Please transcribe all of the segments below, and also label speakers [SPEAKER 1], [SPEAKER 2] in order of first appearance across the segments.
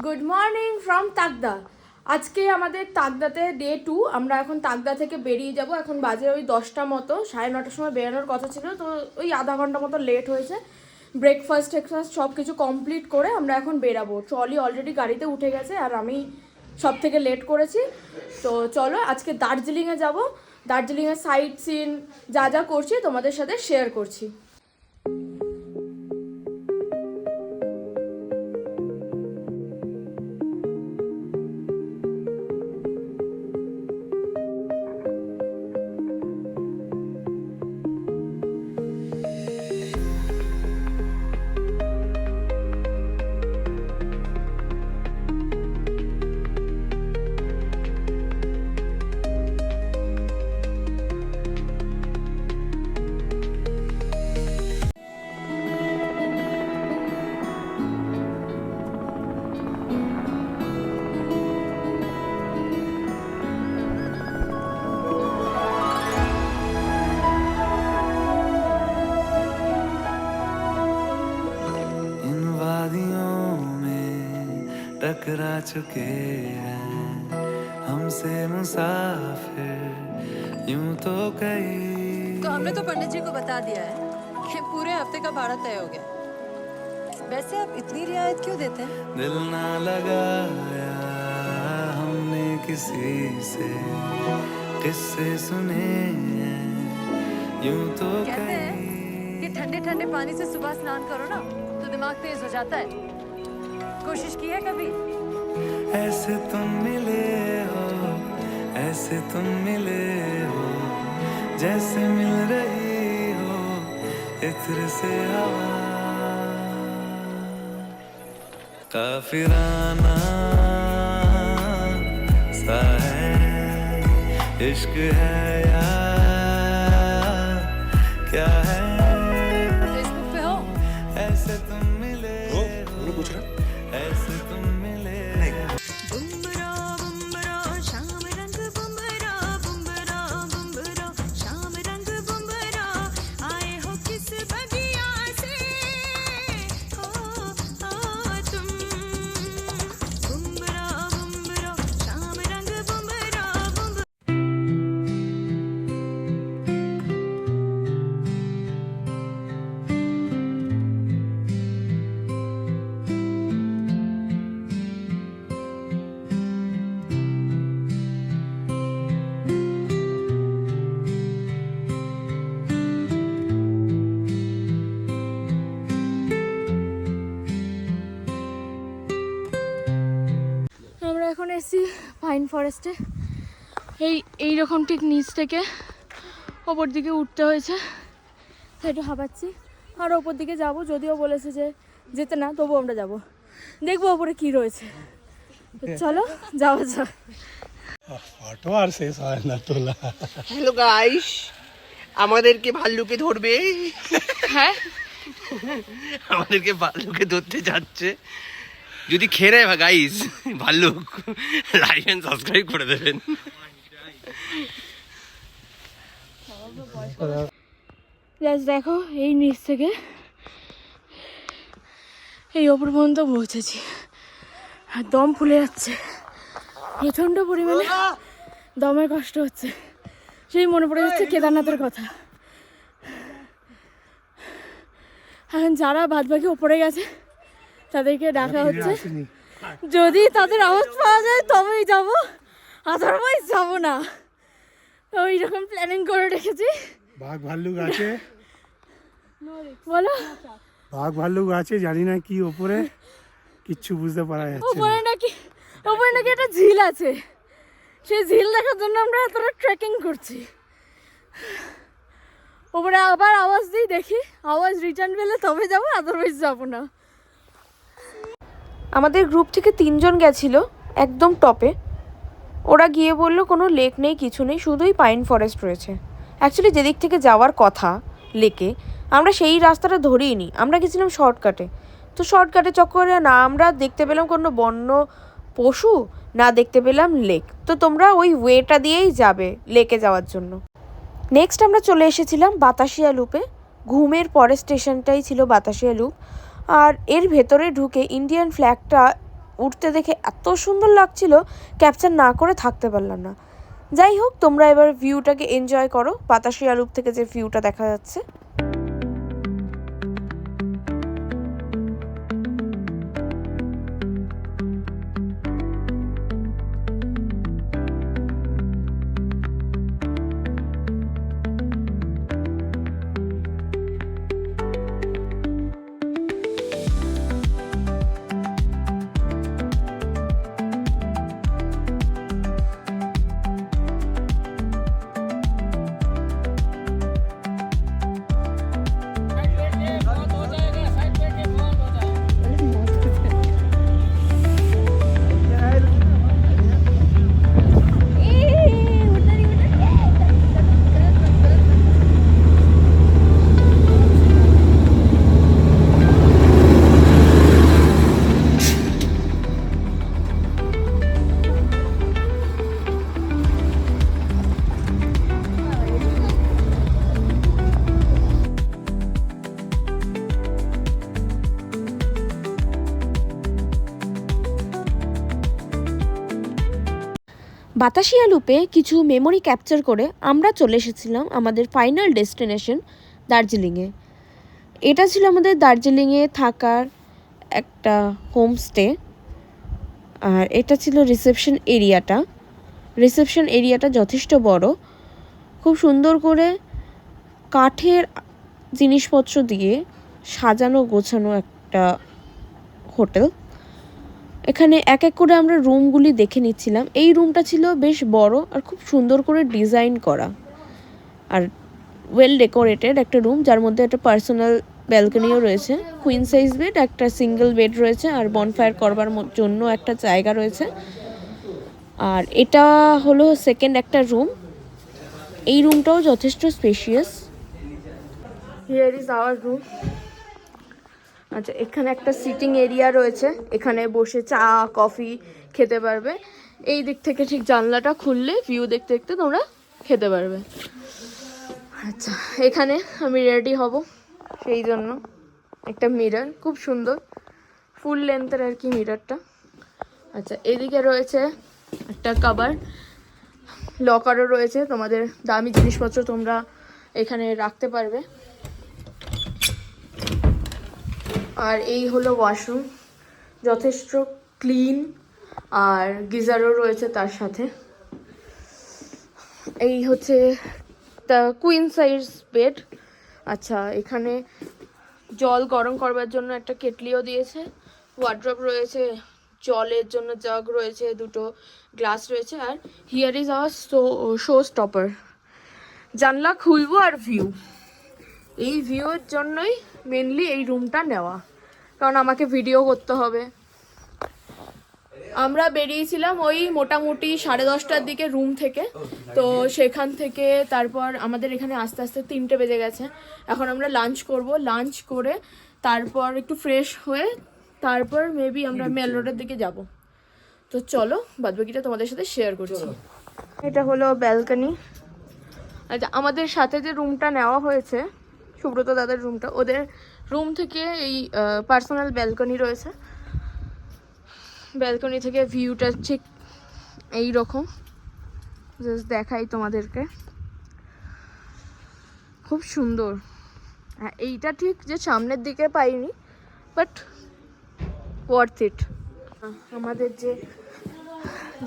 [SPEAKER 1] Good morning from Takdah. আজকে আমাদের তাকদাতে day 2। আমরা এখন তাকদা থেকে বেরিয়ে যাব। এখন বাজে ওই 10টা মতো, 9:30টার সময় বেরোনোর কথা ছিল, তো ওই আধা ঘন্টা মতো লেট হয়েছে। ব্রেকফাস্ট সব কিছু কমপ্লিট করে আমরা এখন বেরাবো। ট্রলি অলরেডি গাড়িতে উঠে গেছে আর আমি সব থেকে লেট করেছি। তো চলো আজকে দার্জিলিংয়ে যাব। দার্জিলিংয়ের সাইট সিন যা যা করছি তোমাদের সাথে শেয়ার করছি।
[SPEAKER 2] टकरा चुके हैं हमसे मुसाफिर यूं तो कई।
[SPEAKER 3] तो हमने तो पंडित जी को बता दिया है कि पूरे हफ्ते का भाड़ा तय हो गया। वैसे आप इतनी रियायत क्यों देते हैं?
[SPEAKER 2] दिल ना लगाया हमने किसी से, किस्से सुने हैं यूं तो
[SPEAKER 3] कहते हैं
[SPEAKER 2] कई।
[SPEAKER 3] कि ठंडे ठंडे पानी से सुबह स्नान करो ना तो दिमाग तेज हो जाता है। कोशिश की है कभी?
[SPEAKER 2] ऐसे तुम मिले हो, ऐसे तुम मिले हो, जैसे मिल रही हो इत्र से हवा। काफिराना सा है इश्क है या क्या है।
[SPEAKER 3] फेसबुक पे हो?
[SPEAKER 2] ऐसे तुम मिले हो,
[SPEAKER 4] पूछ रहा
[SPEAKER 2] ऐसे तुम मिले
[SPEAKER 3] बुम्बरा बुम्बरा शाम रंग बुम्बरा बुम्बरा बुम्बरा शाम रंग बुम्बरा आए हो किस बगिया से हो तुम बुम्बरा बुम्बरा शाम रंग बुम्बरा बुम्बरा।
[SPEAKER 1] আমরা এখন এসেছি পাইন ফরেস্টে। এইরকম ঠিক নিচ থেকে ওপর দিকে উঠতে হয়েছে, তাই একটু হাঁপাচ্ছি। আর ওপর দিকে যাব, যদিও বলেছে যে যেতে না, তবু আমরা যাব, দেখবো ওপরে কি রয়েছে। তো চলো যাওয়া যাক।
[SPEAKER 4] ফটো আর শেষ হয় না তোলা।
[SPEAKER 5] হ্যালো গাইস, আমাদেরকে ভাল্লুকে ধরবে।
[SPEAKER 1] হ্যাঁ,
[SPEAKER 5] আমাদেরকে ভাল্লুকে ধরতে যাচ্ছে। যদি খেয়ে নেয় গাইস ভাল্লুক, লাইক এন্ড সাবস্ক্রাইব করে দেবেন।
[SPEAKER 1] জাস্ট দেখো, এই নিচ থেকে এই ওপর পর্যন্ত পৌঁছেছি আর দম ফুলে যাচ্ছে প্রচণ্ড পরিমাণে। দমের কষ্ট হচ্ছে, সেই মনে পড়ে যাচ্ছে কেদারনাথের কথা। এখন যারা বাদবাকি ওপরে গেছে তাদেরকে ডাকা হচ্ছে, যদি তাদের আওয়াজ পাওয়া যায় তবেই যাব, আদারওয়াইজ যাবো না। তো এইরকম প্ল্যানিং করে রেখেছি।
[SPEAKER 4] বাঘ ভাল্লুক আছে,
[SPEAKER 1] বলো।
[SPEAKER 4] বাঘ ভাল্লুক আছে, জানি না কি ওপরে, কিচ্ছু বুঝতে পারা যাচ্ছে না।
[SPEAKER 1] ওপরে নাকি একটা ঝিল আছে, সেই ঝিল দেখার জন্য আমরা এতটা ট্রেকিং করছি। ওপরে আবার আওয়াজ দিই, দেখি আওয়াজ রিটার্ন পেলে তবে যাবো, আদারওয়াইজ যাবো না। আমাদের গ্রুপ থেকে 3 জন গেছিল একদম টপে। ওরা গিয়ে বললো কোনো লেক নেই, কিছু নেই, শুধুই পাইন ফরেস্ট রয়েছে। অ্যাকচুয়ালি যেদিক থেকে যাওয়ার কথা লেকে, আমরা সেই রাস্তাটা ধরিই নি, আমরা গেছিলাম শর্টকাটে। তো শর্টকাটে চক্করে না আমরা দেখতে পেলাম কোনো বন্য পশু, না দেখতে পেলাম লেক। তো তোমরা ওই ওয়েটা দিয়েই যাবে লেকে যাওয়ার জন্য। নেক্সট আমরা চলে এসেছিলাম বাতাসিয়া লুপে। ঘুমের পরের স্টেশনটাই ছিল বাতাসিয়া লুপ। আর এর ভেতরে ঢুকে ইন্ডিয়ান ফ্ল্যাগটা উঠতে দেখে এত সুন্দর লাগছিল, ক্যাপচার না করে থাকতে পারলাম না। যাই হোক, তোমরা এবার ভিউটাকে এনজয় করো, বাতাসিয়া লুপ থেকে যে ভিউটা দেখা যাচ্ছে। বাতাসিয়া লুপে কিছু মেমোরি ক্যাপচার করে আমরা চলে এসেছিলাম আমাদের ফাইনাল ডেস্টিনেশন দার্জিলিংয়ে। এটা ছিল আমাদের দার্জিলিংয়ে থাকার একটা হোমস্টে, আর এটা ছিল রিসেপশন এরিয়াটা। রিসেপশন এরিয়াটা যথেষ্ট বড়, খুব সুন্দর করে কাঠের জিনিসপত্র দিয়ে সাজানো গোছানো একটা হোটেল। এখানে এক এক করে আমরা রুমগুলি দেখে নিচ্ছিলাম। এই রুমটা ছিল বেশ বড় আর খুব সুন্দর করে ডিজাইন করা আর ওয়েল ডেকোরেটেড একটা রুম, যার মধ্যে একটা পার্সোনাল ব্যালকনিও রয়েছে, কুইন সাইজ বেড, একটা সিঙ্গেল বেড রয়েছে আর বনফায়ার করবার জন্য একটা জায়গা রয়েছে। আর এটা হলো সেকেন্ড একটা রুম। এই রুমটাও যথেষ্ট spacious. Here is our room. আচ্ছা, এখানে একটা সিটিং এরিয়া রয়েছে, এখানে বসে চা কফি খেতে পারবে। এই দিক থেকে ঠিক জানলাটা খুললে ভিউ দেখতে দেখতে তোমরা খেতে পারবে। আচ্ছা, এখানে আমি রেডি হব, সেই জন্য একটা মিরর, খুব সুন্দর ফুল লেন্থের আর কি মিররটা। আচ্ছা, এদিকে রয়েছে একটা কাভার, লকারও রয়েছে, তোমাদের দামি জিনিসপত্র তোমরা এখানে রাখতে পারবে। আর এই হলো ওয়াশরুম, যথেষ্ট ক্লিন আর গিজারও রয়েছে তার সাথে। এই হচ্ছে দ্য কুইন সাইজ বেড। আচ্ছা, এখানে জল গরম করবার জন্য একটা কেটলিও দিয়েছে, ওয়ার্ড্রপ রয়েছে, জলের জন্য জাগ রয়েছে, দুটো গ্লাস রয়েছে। আর here is our show stopper. জানলা খুলবো আর ভিউ, এই ভিউয়ের জন্যই মেনলি এই রুমটা নেওয়া, কারণ আমাকে ভিডিও করতে হবে। আমরা বেরিয়েছিলাম ওই মোটামুটি 10:30টার দিকে রুম থেকে, তো সেখান থেকে তারপর আমাদের এখানে আস্তে আস্তে 3টে বেজে গেছে। এখন আমরা লাঞ্চ করব, লাঞ্চ করে তারপর একটু ফ্রেশ হয়ে তারপর মেবি আমরা মেল রোডের দিকে যাব। তো চলো বাদবাকিটা তোমাদের সাথে শেয়ার করছি। এটা হলো ব্যালকনি। আচ্ছা, আমাদের সাথে যে রুমটা নেওয়া হয়েছে, সুব্রত দাদার রুমটা, ওদের রুম থেকে এই পার্সোনাল ব্যালকনি রয়েছে। ব্যালকনি থেকে ভিউটা ঠিক এই রকম, জাস্ট দেখাই তোমাদেরকে, খুব সুন্দর। হ্যাঁ, এইটা ঠিক যে সামনের দিকে পাইনি, বাট ওয়ার্থ ইট। আমাদের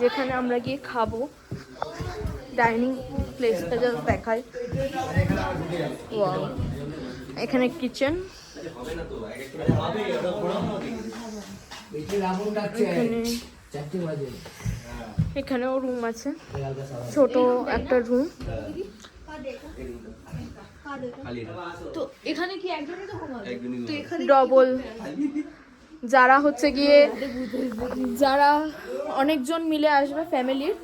[SPEAKER 1] যেখানে আমরা গিয়ে খাবো, ডাইনিং প্লেসটা জাস্ট দেখাই। ওয়াও, এখানে কিচেন, এখানেও রুম আছে, ছোট একটা রুম। তো এখানে কি একজনই তো ঘুমাবে? তো এখানে ডবল, যারা হচ্ছে গিয়ে যারা অনেকজন মিলে আসবে ফ্যামিলির,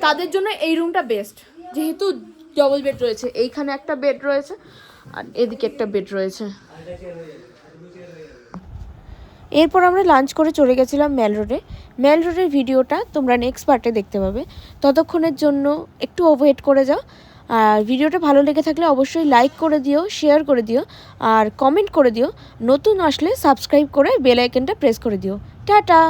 [SPEAKER 1] তাদের জন্য এই রুমটা বেস্ট, যেহেতু ডবল বেড রয়েছে। এইখানে একটা বেড রয়েছে আর এদিকে একটা বেড রয়েছে। এরপর আমরা লাঞ্চ করে চলে গেছিলাম মেল রোডে। মেল রোডের ভিডিওটা তোমরা নেক্সট পার্টে দেখতে পাবে। ততক্ষণের জন্য একটু ওয়েট করে যাও। আর ভিডিওটা ভালো লেগে থাকলে অবশ্যই লাইক করে দিও, শেয়ার করে দিও আর কমেন্ট করে দিও। নতুন আসলে সাবস্ক্রাইব করে বেল আইকনটা প্রেস করে দিও। টাটা।